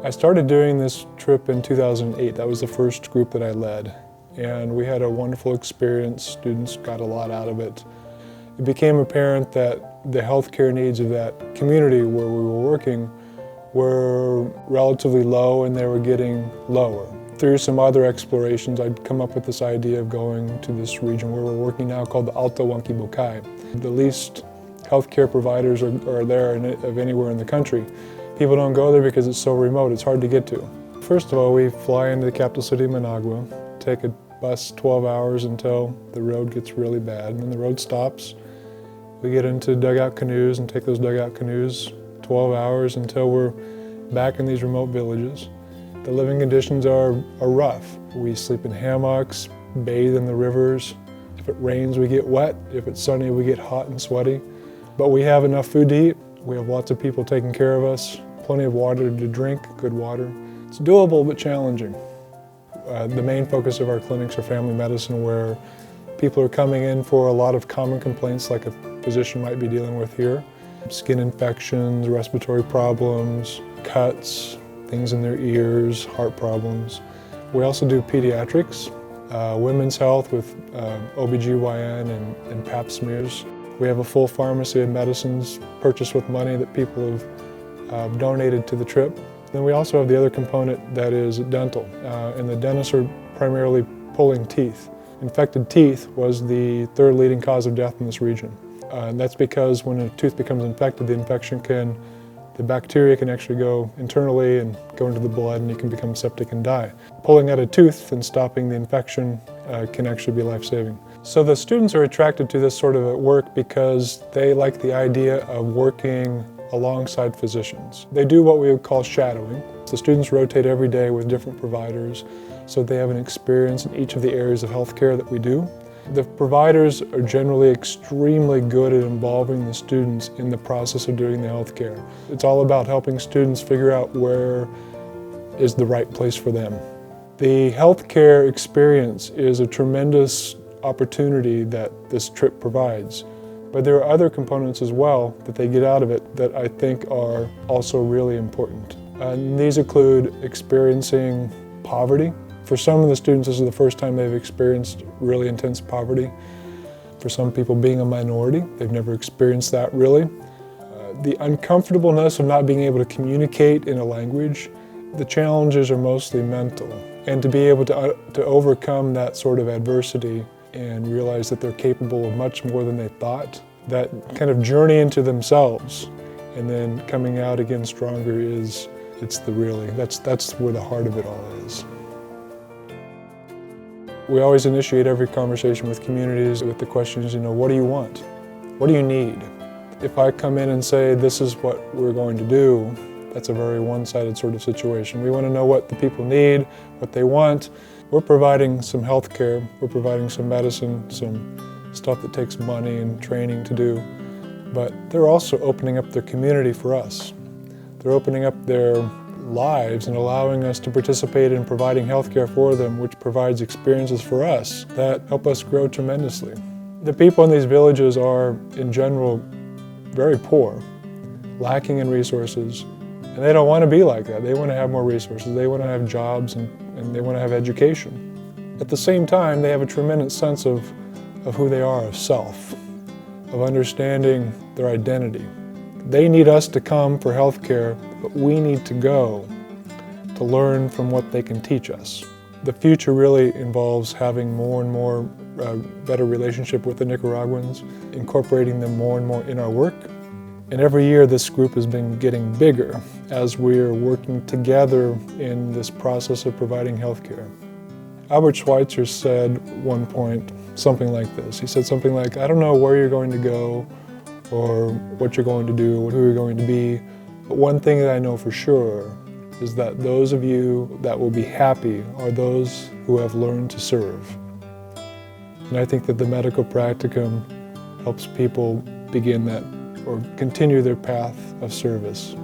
I started doing this trip in 2008. That was the first group that I led. And we had a wonderful experience. Students got a lot out of it. It became apparent that the healthcare needs of that community where we were working were relatively low, and they were getting lower. Through some other explorations, I'd come up with this idea of going to this region where we're working now called the Alto Huanquibucay. The least healthcare providers are there of anywhere in the country. People don't go there because it's so remote, it's hard to get to. First of all, we fly into the capital city of Managua, take a bus 12 hours until the road gets really bad, and then the road stops. We get into dugout canoes and take those dugout canoes 12 hours until we're back in these remote villages. The living conditions are rough. We sleep in hammocks, bathe in the rivers. If it rains, we get wet. If it's sunny, we get hot and sweaty. But we have enough food to eat. We have lots of people taking care of us, plenty of water to drink, good water. It's doable but challenging. The main focus of our clinics are family medicine, where people are coming in for a lot of common complaints like a physician might be dealing with here. Skin infections, respiratory problems, cuts, things in their ears, heart problems. We also do pediatrics, women's health with OBGYN and pap smears. We have a full pharmacy of medicines purchased with money that people have donated to the trip. Then we also have the other component that is dental, and the dentists are primarily pulling teeth. Infected teeth was the third leading cause of death in this region. And that's because when a tooth becomes infected, the bacteria can actually go internally and go into the blood, and you can become septic and die. Pulling out a tooth and stopping the infection can actually be life-saving. So the students are attracted to this sort of work because they like the idea of working alongside physicians. They do what we would call shadowing. The students rotate every day with different providers, so they have an experience in each of the areas of healthcare that we do. The providers are generally extremely good at involving the students in the process of doing the healthcare. It's all about helping students figure out where is the right place for them. The healthcare experience is a tremendous opportunity that this trip provides, but there are other components as well that they get out of it that I think are also really important. And these include experiencing poverty. For some of the students, this is the first time they've experienced really intense poverty. For some people, being a minority, they've never experienced that really. The uncomfortableness of not being able to communicate in a language. The challenges are mostly mental. And to be able to overcome that sort of adversity and realize that they're capable of much more than they thought, that kind of journey into themselves and then coming out again stronger that's where the heart of it all is. We always initiate every conversation with communities with the questions, what do you want? What do you need? If I come in and say, this is what we're going to do, that's a very one-sided sort of situation. We want to know what the people need, what they want. We're providing some health care, we're providing some medicine, some stuff that takes money and training to do, but they're also opening up their community for us. They're opening up their lives and allowing us to participate in providing health care for them, which provides experiences for us that help us grow tremendously. The people in these villages are, in general, very poor, lacking in resources, and they don't want to be like that. They want to have more resources, they want to have jobs, and they want to have education. At the same time, they have a tremendous sense of who they are, of self, of understanding their identity. They need us to come for health care, but we need to go to learn from what they can teach us. The future really involves having more and more better relationship with the Nicaraguans, incorporating them more and more in our work. And every year this group has been getting bigger as we're working together in this process of providing health care. Albert Schweitzer said at one point something like this. He said something like, I don't know where you're going to go or what you're going to do, who you're going to be, but one thing that I know for sure is that those of you that will be happy are those who have learned to serve. And I think that the medical practicum helps people begin that or continue their path of service.